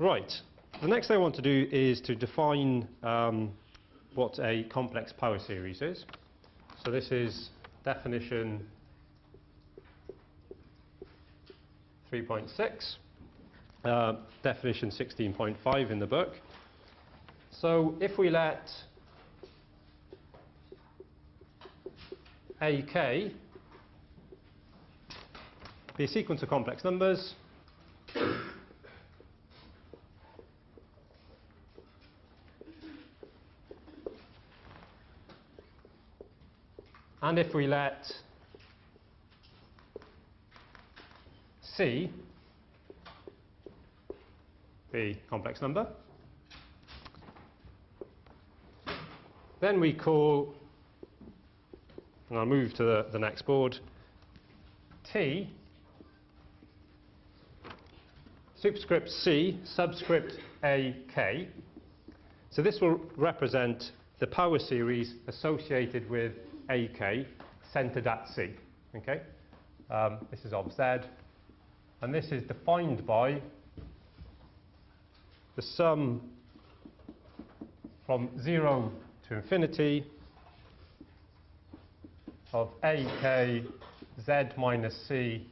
Right. The next thing I want to do is to define what a complex power series is. So this is definition 3.6, definition 16.5 in the book. So if we let AK be a sequence of complex numbers, and if we let C be a complex number, then we call, and I'll move to the next board, T superscript C subscript AK. So this will represent the power series associated with AK centered at C. Okay? This is of Z, and this is defined by the sum from 0 to infinity of AK Z minus C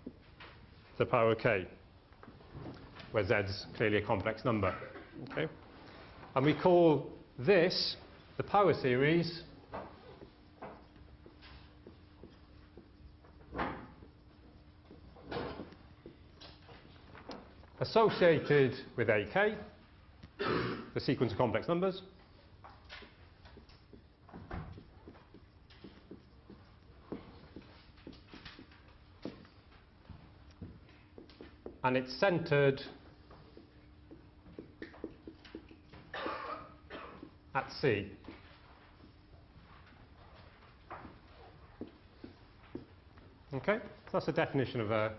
to the power K, where Z is clearly a complex number. Okay? And we call this the power series associated with AK, the sequence of complex numbers, and it's centered at C. Okay, so that's the definition of a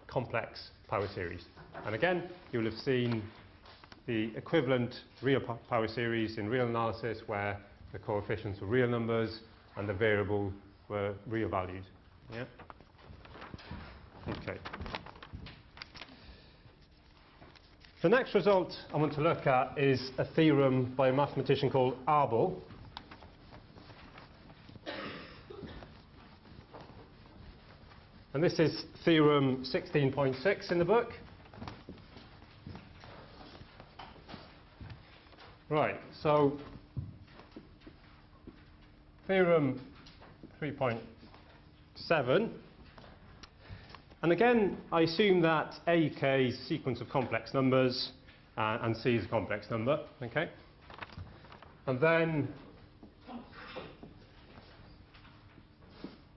complex power series. And again, you will have seen the equivalent real power series in real analysis where the coefficients were real numbers and the variable were real valued. Yeah? Okay. The next result I want to look at is a theorem by a mathematician called Abel. And this is theorem 16.6 in the book. Right, so theorem 3.7. And again, I assume that AK is a sequence of complex numbers and C is a complex number. Okay? And then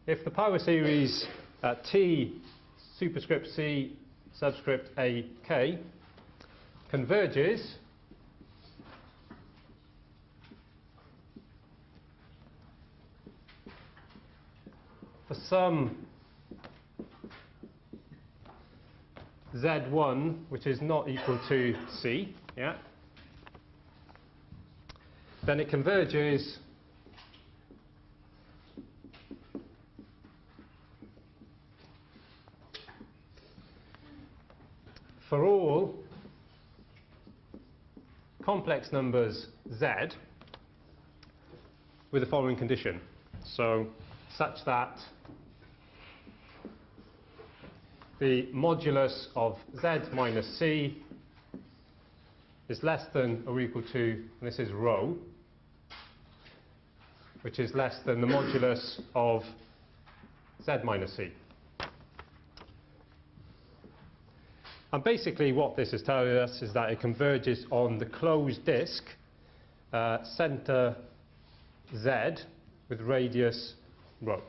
if the power series T superscript C subscript AK converges for some Z1 which is not equal to C, yeah, then it converges for all complex numbers Z with the following condition. So such that the modulus of Z minus C is less than or equal to, and this is rho, which is less than the modulus of Z minus C. And basically what this is telling us is that it converges on the closed disk center Z with radius rho.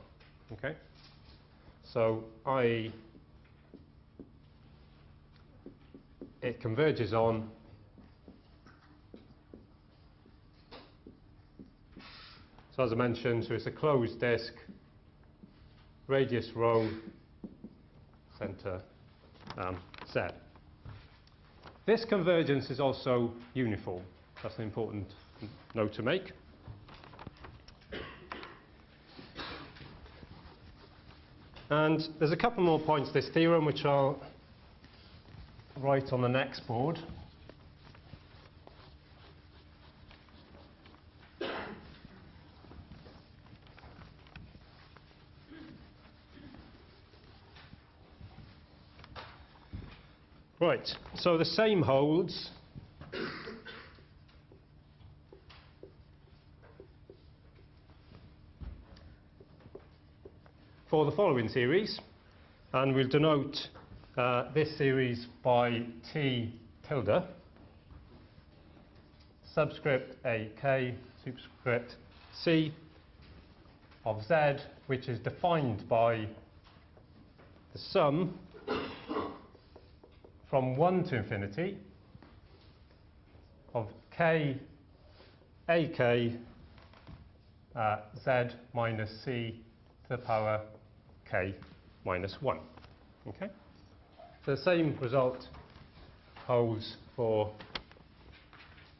Okay? So it converges on so as I mentioned, so it's a closed disk, radius rho, center Z. This convergence is also uniform. That's an important note to make. And there's a couple more points to this theorem which I'll write on the next board. Right, so the same holds for the following series, and we'll denote this series by T tilde, subscript AK, superscript C of Z, which is defined by the sum from 1 to infinity of K AK Z minus C to the power K minus 1. Okay? So the same result holds for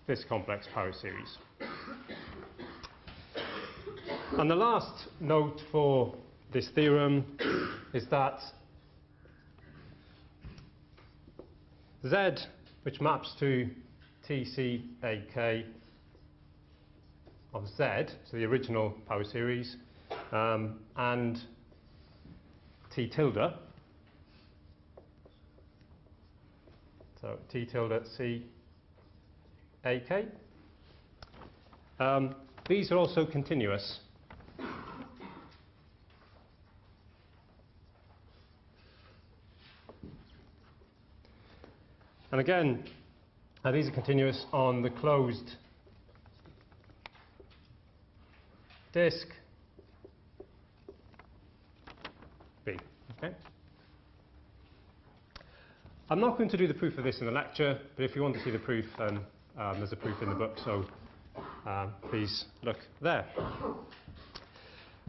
this complex power series. And the last note for this theorem is that Z, which maps to TCAK of Z, so the original power series, and T tilde, so T tilde C AK, these are also continuous. And again, these are continuous on the closed disk B. Okay? I'm not going to do the proof of this in the lecture, but if you want to see the proof, then there's a proof in the book, so please look there.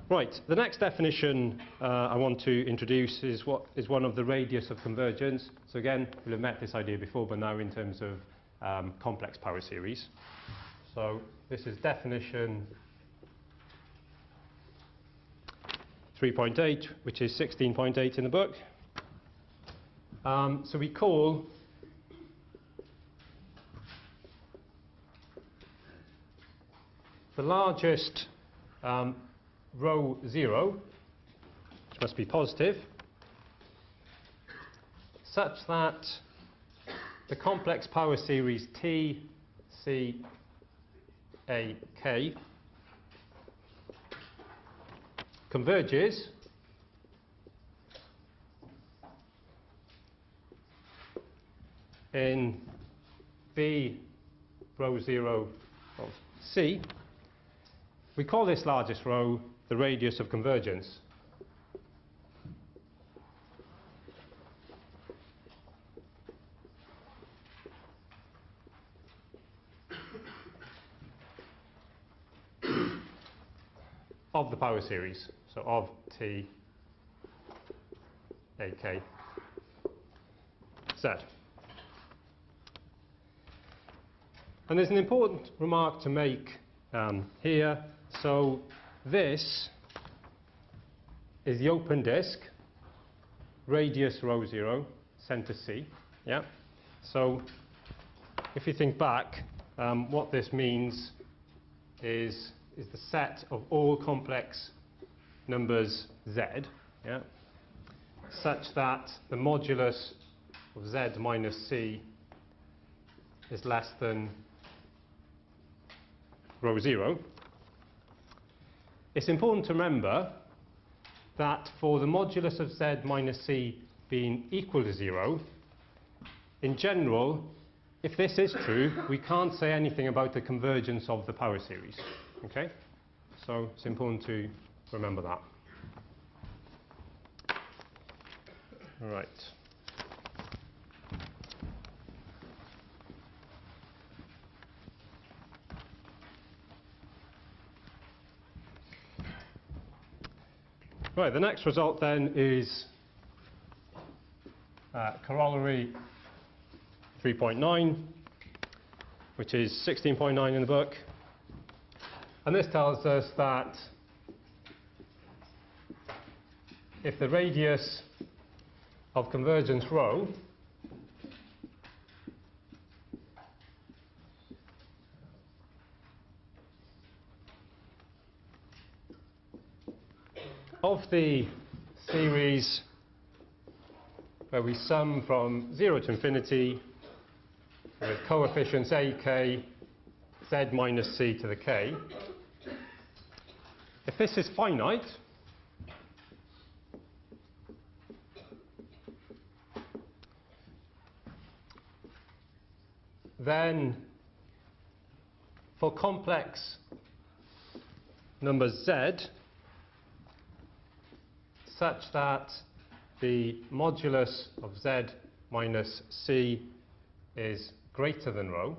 Right, the next definition I want to introduce is one of the radius of convergence. So again, we'll have met this idea before, but now in terms of complex power series. So this is definition 3.8, which is 16.8 in the book. So we call the largest row 0, which must be positive, such that the complex power series T, C, A, K converges in B row 0 of C. We call this largest row the radius of convergence. Of the power series, so of T, AK, Z. And there's an important remark to make here. So this is the open disk, radius row 0, center C. Yeah. So if you think back, what this means is the set of all complex numbers Z, yeah, such that the modulus of Z minus C is less than row 0. It's important to remember that for the modulus of Z minus C being equal to 0, in general, if this is true, we can't say anything about the convergence of the power series. Okay? So it's important to remember that. All right. Right, the next result then is corollary 3.9, which is 16.9 in the book. And this tells us that if the radius of convergence rho of the series where we sum from 0 to infinity with coefficients a, k, z minus c to the k. If this is finite, then for complex number z, such that the modulus of z minus c is greater than rho,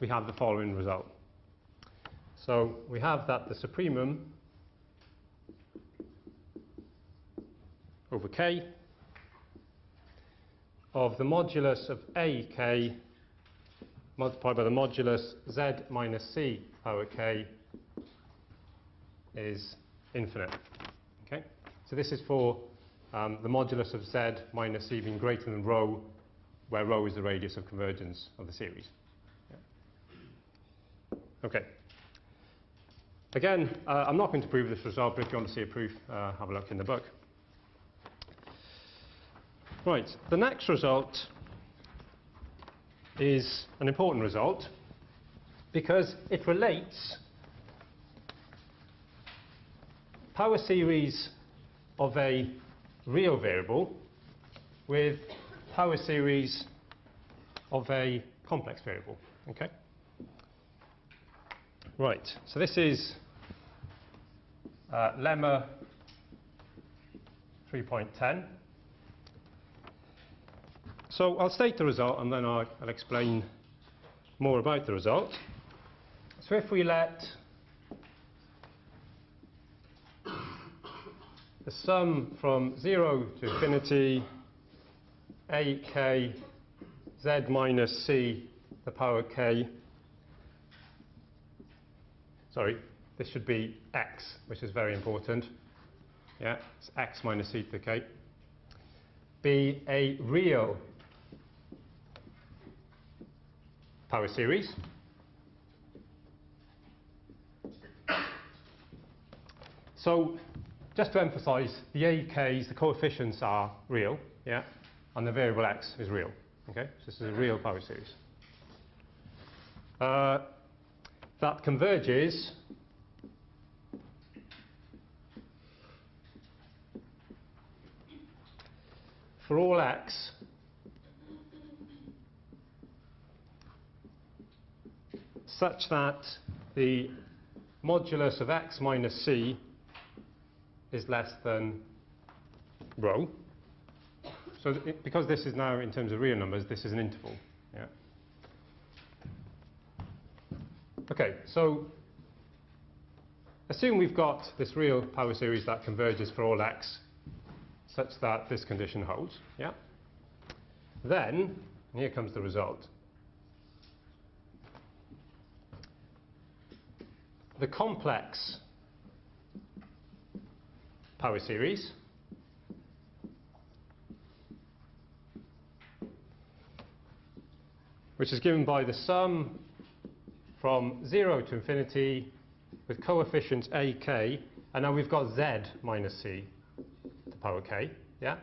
we have the following result. So we have that the supremum over k of the modulus of ak multiplied by the modulus z minus c power k is infinite. Okay? So this is for the modulus of z minus c being greater than rho, where rho is the radius of convergence of the series. Yeah. Okay. Again, I'm not going to prove this result, but if you want to see a proof, have a look in the book. Right, the next result is an important result because it relates power series of a real variable with power series of a complex variable. Okay? Right, so this is lemma 3.10. So I'll state the result and then I'll explain more about the result. So if we let the sum from 0 to infinity a k z minus c to the power k, sorry, this should be x, which is very important. Yeah, it's x minus c to the k, be a real power series. So just to emphasize, the AKs, the coefficients are real, yeah, and the variable x is real. Okay, so this is a real power series. That converges for all x such that the modulus of x minus c is less than rho. So because this is now in terms of real numbers, this is an interval. Yeah. Okay, so assume we've got this real power series that converges for all x such that this condition holds. Yeah. Then, and here comes the result. The complex power series which is given by the sum from 0 to infinity with coefficients a, k, and now we've got z minus c to the power k, yeah?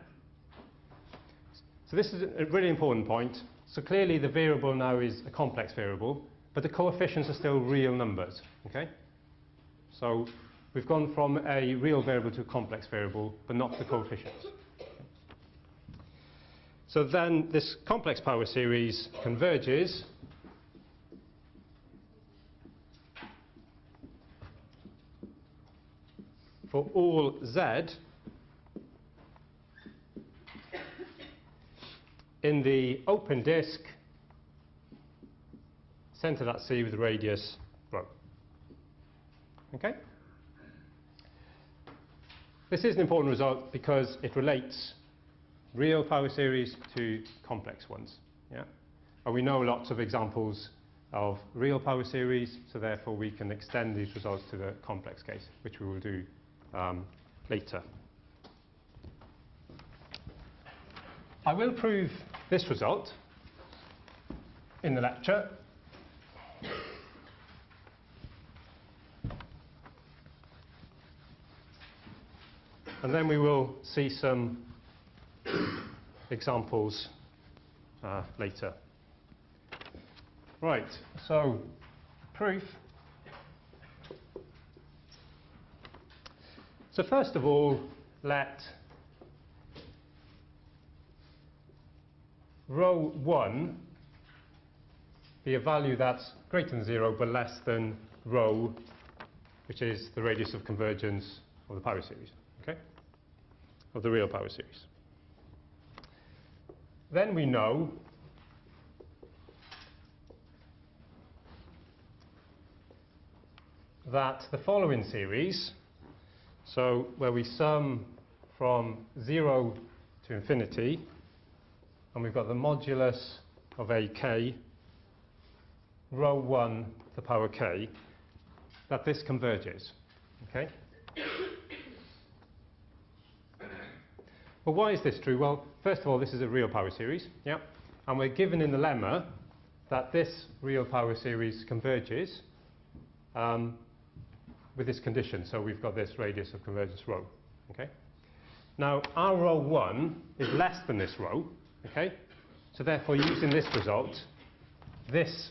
So this is a really important point. So clearly the variable now is a complex variable, but the coefficients are still real numbers, okay? So we've gone from a real variable to a complex variable, but not the coefficients. So then this complex power series converges for all z in the open disk centered at C with the radius rho. Okay? This is an important result because it relates real power series to complex ones. Yeah? And we know lots of examples of real power series, so therefore we can extend these results to the complex case, which we will do later. I will prove this result in the lecture. And then we will see some examples later. Right, so proof. So first of all, let row 1 be a value that's greater than 0 but less than rho, which is the radius of convergence of the power series, okay? Of the real power series. Then we know that the following series, so where we sum from 0 to infinity, and we've got the modulus of ak, rho 1 to the power k, that this converges. Okay? Well, why is this true? Well, first of all, this is a real power series, yeah? And we're given in the lemma that this real power series converges with this condition. So we've got this radius of convergence rho. Okay? Now, our rho 1 is less than this rho. Okay? So therefore, using this result, this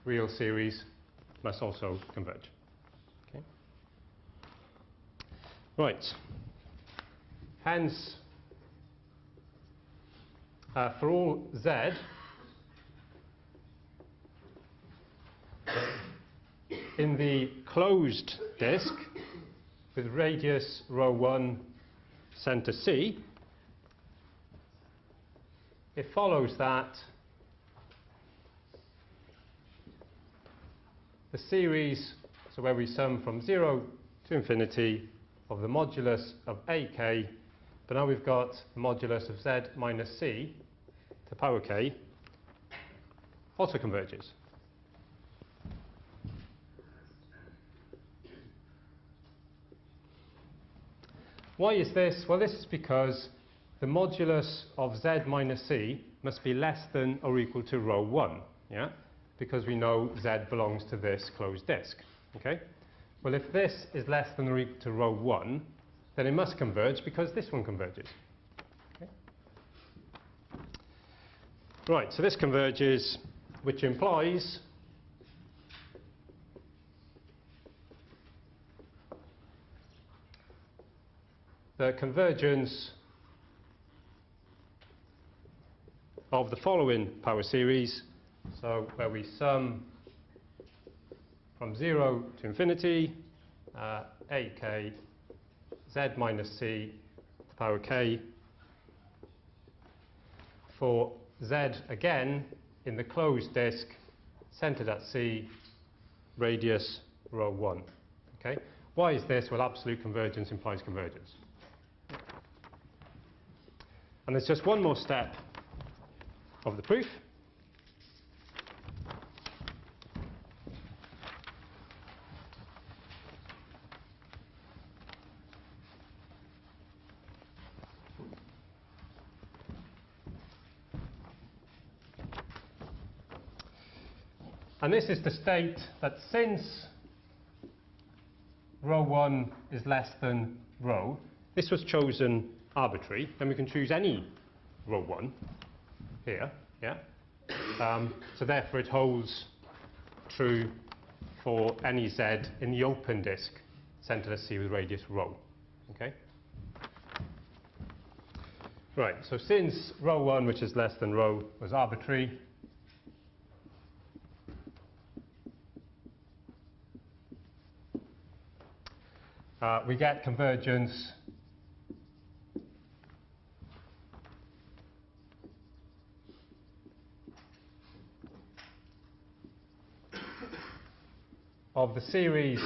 real series must also converge. Okay? Right. Hence, for all z, in the closed disk with radius rho 1 centre C, it follows that the series, so where we sum from 0 to infinity of the modulus of ak, but now we've got the modulus of z minus c to the power k, also converges. Why is this? Well, this is because the modulus of z minus c must be less than or equal to rho 1, yeah? Because we know z belongs to this closed disk. Okay? Well, if this is less than or equal to rho 1, then it must converge because this one converges. Okay? Right, so this converges, which implies the convergence of the following power series, so where we sum from 0 to infinity, ak z minus c to the power k, for z again in the closed disk centered at c, radius rho 1. Okay? Why is this? Well, absolute convergence implies convergence. And there's just one more step of the proof. And this is to state that since rho 1 is less than rho, this was chosen arbitrary, then we can choose any rho 1 here, yeah? So therefore it holds true for any z in the open disk centered at C with radius rho, okay? Right, so since rho 1, which is less than rho, was arbitrary, we get convergence of the series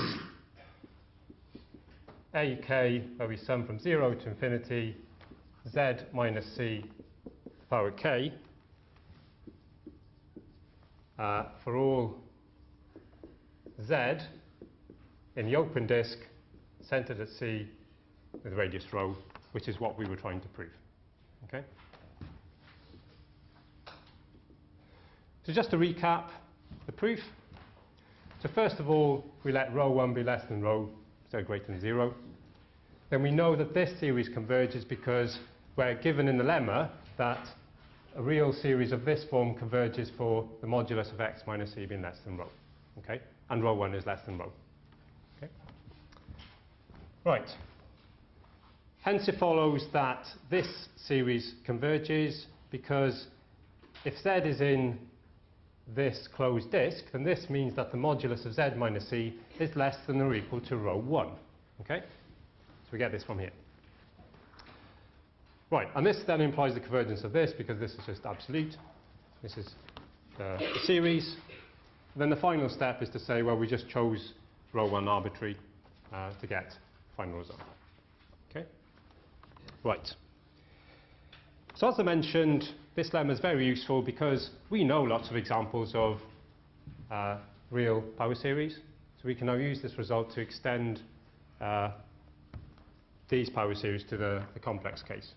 ak, where we sum from 0 to infinity, z minus c power k, for all z in the open disk centered at C with radius rho, which is what we were trying to prove. Okay? So just to recap the proof. So first of all, we let rho 1 be less than rho, so greater than 0. then we know that this series converges because we're given in the lemma that a real series of this form converges for the modulus of x minus c being less than rho. Okay? And rho 1 is less than rho. Okay? Right. Hence it follows that this series converges because if z is in this closed disk, then this means that the modulus of z minus c is less than or equal to rho 1. Okay? So we get this from here. Right, and this then implies the convergence of this because this is just absolute. This is the series. Then the final step is to say, well, we just chose rho 1 arbitrary to get the final result. Okay? Right. So as I mentioned, this lemma is very useful because we know lots of examples of real power series. So we can now use this result to extend these power series to the complex case.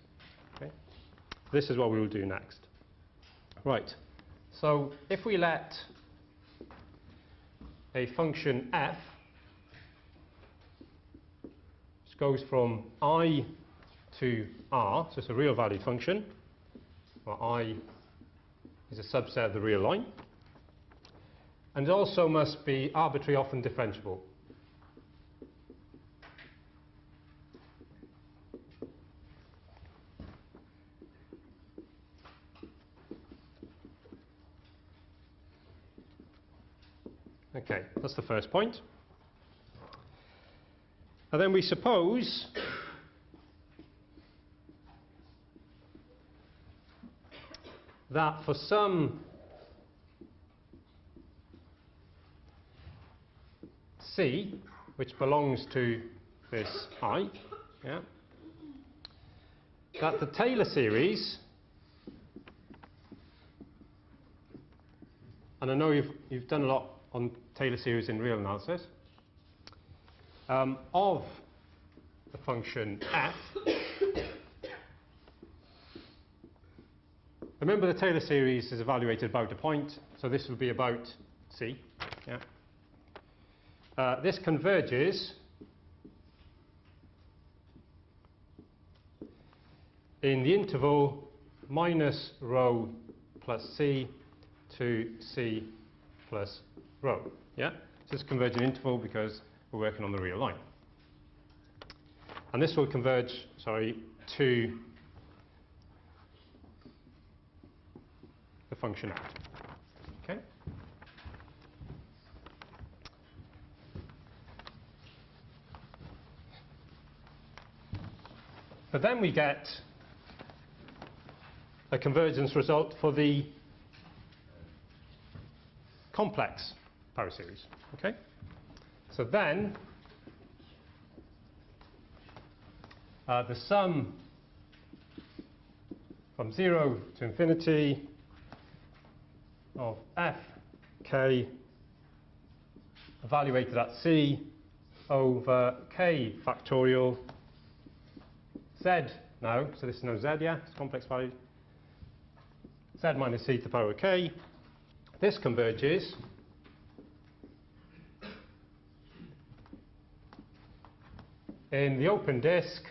Okay? This is what we will do next. Right. So if we let a function f, which goes from I to R, so it's a real valued function, where I is a subset of the real line, and it also must be arbitrary, often differentiable. Okay, that's the first point. And then we suppose that for some C, which belongs to this I, yeah, that the Taylor series, and I know you've done a lot on Taylor series in real analysis, of the function f. Remember the Taylor series is evaluated about a point, so this will be about C. Yeah. This converges in the interval minus rho plus C to C plus rho. Yeah? So this converges in interval because we're working on the real line. And this will converge, to the function f. Okay? But then we get a convergence result for the complex power series. Okay? So then the sum from 0 to infinity of f k evaluated at C over k factorial z now, so this is no z, yeah, it's complex value, z minus c to the power of k. This converges in the open disk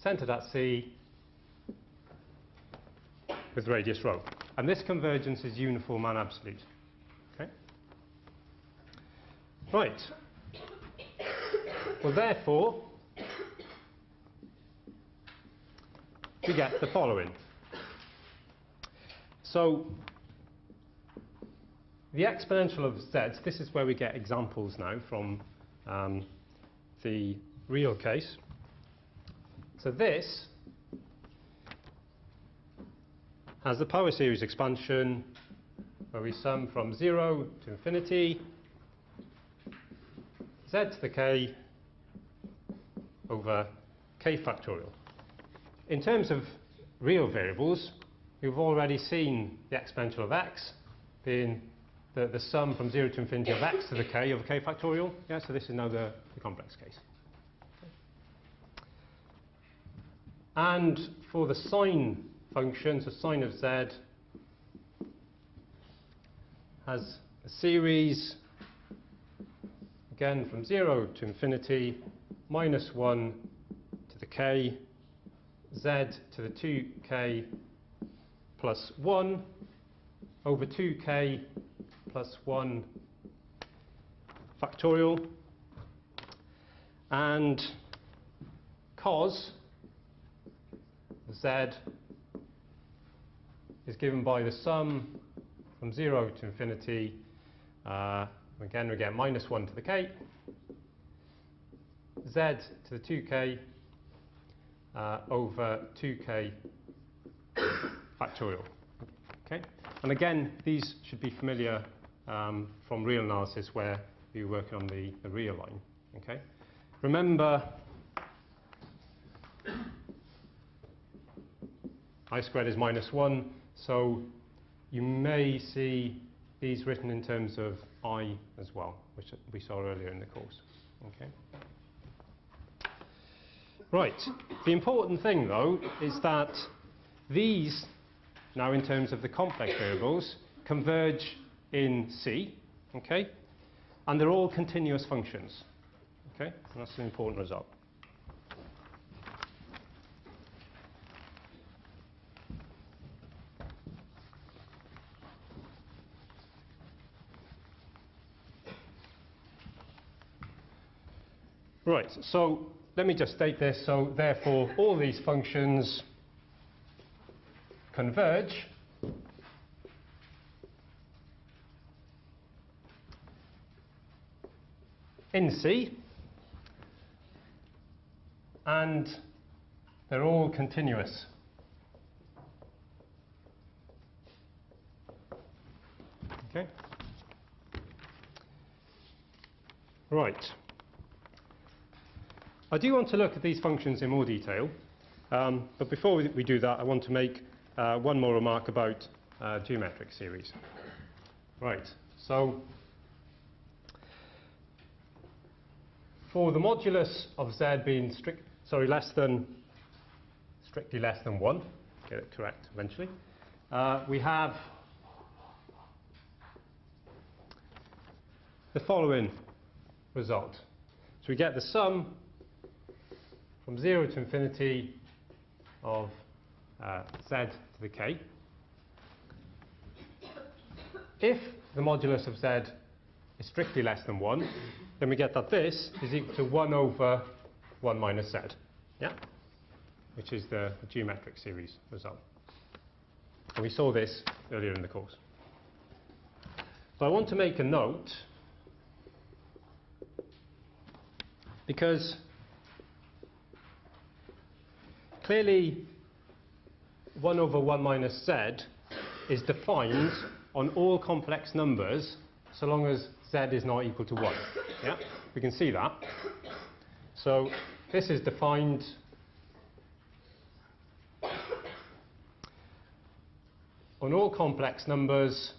centered at C with radius rho. And this convergence is uniform and absolute. Okay? Right. Well, therefore, we get the following. So, the exponential of z, this is where we get examples now from the real case. So this has the power series expansion where we sum from 0 to infinity z to the k over k factorial. In terms of real variables, we've already seen the exponential of x being the sum from 0 to infinity of x to the k over k factorial. Yeah, so this is now the complex case. And for the sine function, so sine of z has a series, again from 0 to infinity, minus 1 k z to the 2k plus 1 over 2k plus 1 factorial, and cos z is given by the sum from 0 to infinity. Again, we get minus 1 to the k, z to the 2k over 2k factorial. Okay? And again, these should be familiar from real analysis where you're working on the real line. Okay? Remember, I squared is minus 1, so you may see these written in terms of I as well, which we saw earlier in the course. Okay. Right. The important thing, though, is that these, now in terms of the complex variables, converge in C, okay, and they're all continuous functions. Okay, and that's an important result. Right, so let me just state this. So therefore, all these functions converge in C, and they're all continuous. Okay. Right. I do want to look at these functions in more detail, but before we do that, I want to make one more remark about geometric series. Right. So for the modulus of z being strictly less than 1, get it correct eventually, we have the following result. So we get the sum from 0 to infinity of z to the k. If the modulus of z is strictly less than 1, then we get that this is equal to 1 over 1 minus z, yeah? Which is the geometric series result. And we saw this earlier in the course. But I want to make a note, because clearly 1 over 1 minus z is defined on all complex numbers so long as z is not equal to 1. Yeah? We can see that. So this is defined on all complex numbers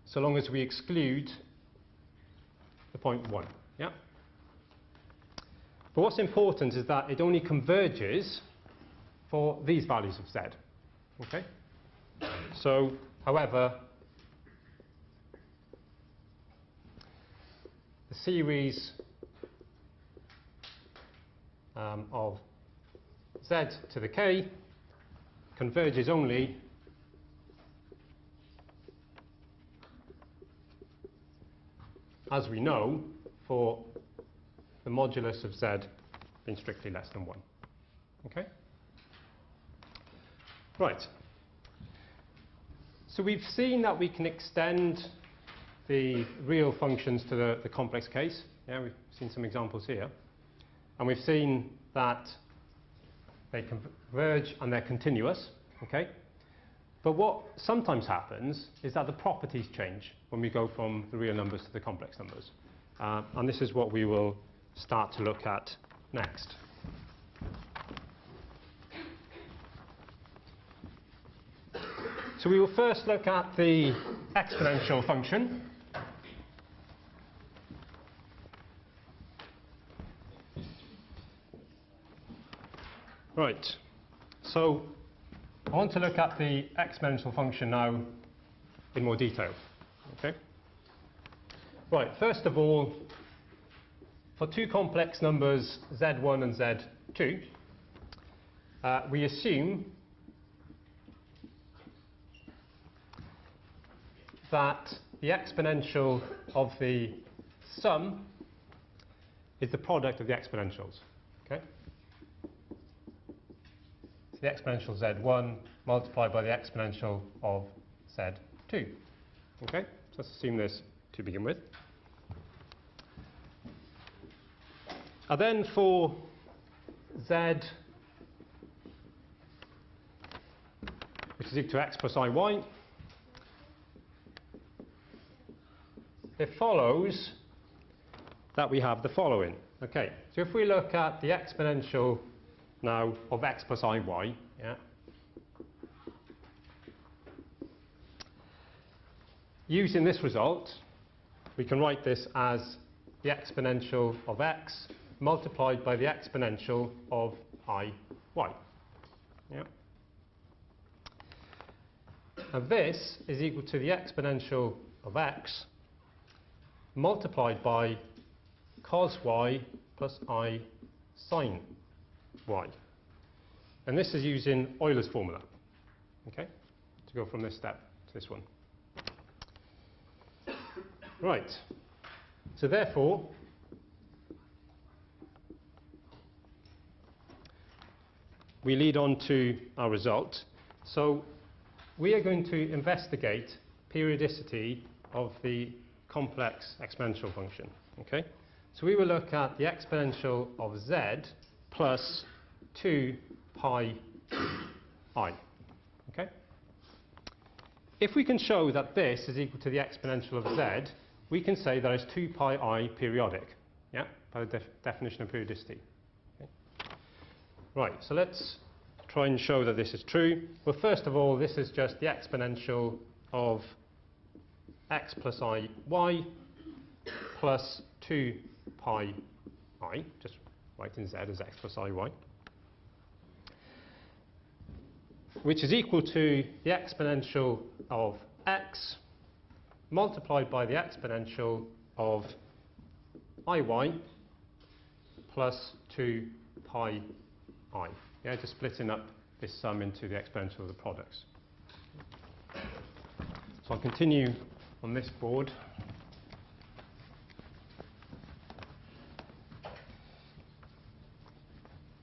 so long as we exclude the point 1. Yeah? But what's important is that it only converges for these values of z. Okay? So, however, the series of z to the k converges only as we know for the modulus of z being strictly less than 1. Okay? Right. So we've seen that we can extend the real functions to the complex case. Yeah, we've seen some examples here. And we've seen that they converge and they're continuous. Okay? But what sometimes happens is that the properties change when we go from the real numbers to the complex numbers. And this is what we will start to look at next. So we will first look at the exponential function. Right. So I want to look at the exponential function now in more detail. Okay? Right, first of all, for two complex numbers z1 and z2, we assume that the exponential of the sum is the product of the exponentials. Okay? So the exponential z1 multiplied by the exponential of z2. Okay? So let's assume this to begin with. And then for z, which is equal to x plus iy, it follows that we have the following. Okay, so if we look at the exponential now of x plus iy, yeah, using this result, we can write this as the exponential of x multiplied by the exponential of iy. Yeah. And this is equal to the exponential of x multiplied by cos y plus I sine y. And this is using Euler's formula, okay, to go from this step to this one. Right, so therefore, we lead on to our result. So we are going to investigate periodicity of the complex exponential function. Okay? So we will look at the exponential of z plus 2 pi I. Okay? If we can show that this is equal to the exponential of z, we can say that is 2 pi I periodic, yeah, by the definition of periodicity. Okay? Right, so let's try and show that this is true. Well, first of all, this is just the exponential of x plus I y plus 2 pi I, just writing z as x plus I y, which is equal to the exponential of x multiplied by the exponential of iy plus 2 pi I. Yeah, just splitting up this sum into the exponential of the products. So I'll continue on this board.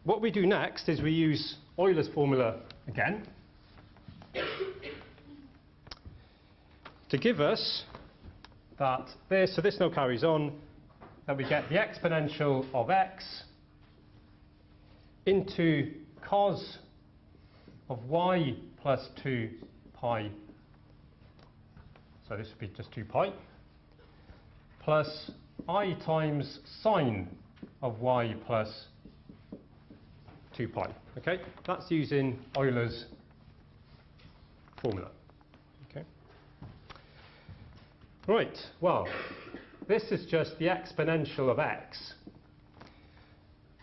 What we do next is we use Euler's formula again to give us that this, so this now carries on, that we get the exponential of x into cos of y plus 2 pi, so this would be just 2 pi, plus I times sine of y plus 2 pi. Okay, that's using Euler's formula. Okay. Right, well, this is just the exponential of x.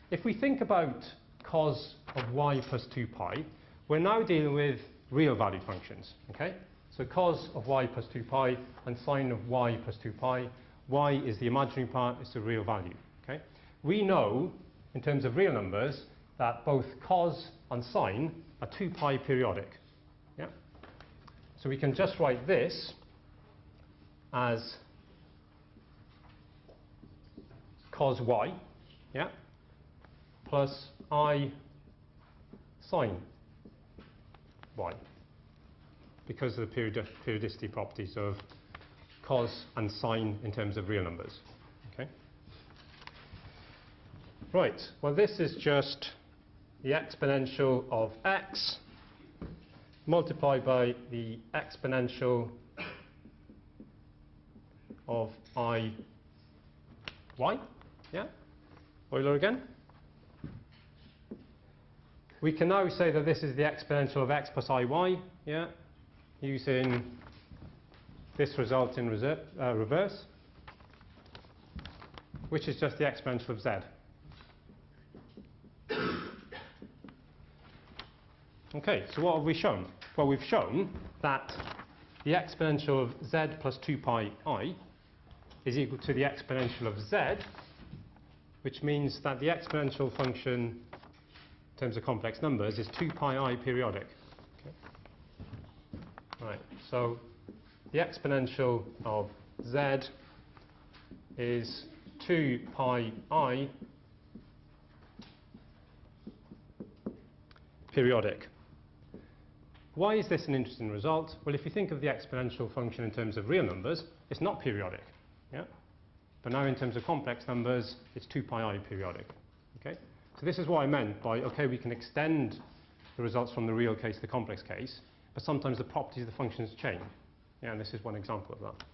If we think about cos of y plus 2 pi, we're now dealing with real valued functions. Okay, so cos of y plus 2 pi and sine of y plus 2 pi. Y is the imaginary part, it's the real value. Okay, we know in terms of real numbers that both cos and sine are 2 pi periodic. Yeah? So we can just write this as cos y, yeah, plus I sine y, because of the periodicity properties of cos and sine in terms of real numbers. Okay. Right, well, this is just the exponential of x multiplied by the exponential of I y. Yeah? Euler again. We can now say that this is the exponential of x plus iy, yeah, using this result in reverse, which is just the exponential of z. Okay, so what have we shown? Well, we've shown that the exponential of z plus 2 pi I is equal to the exponential of z which means that the exponential function in terms of complex numbers is 2 pi I periodic. Okay. Right, so the exponential of z is 2 pi I periodic. Why is this an interesting result? Well, if you think of the exponential function in terms of real numbers, it's not periodic. Yeah? But now in terms of complex numbers, it's 2 pi I periodic. Okay? So this is what I meant by, okay, we can extend the results from the real case to the complex case, but sometimes the properties of the functions change. Yeah, and this is one example of that.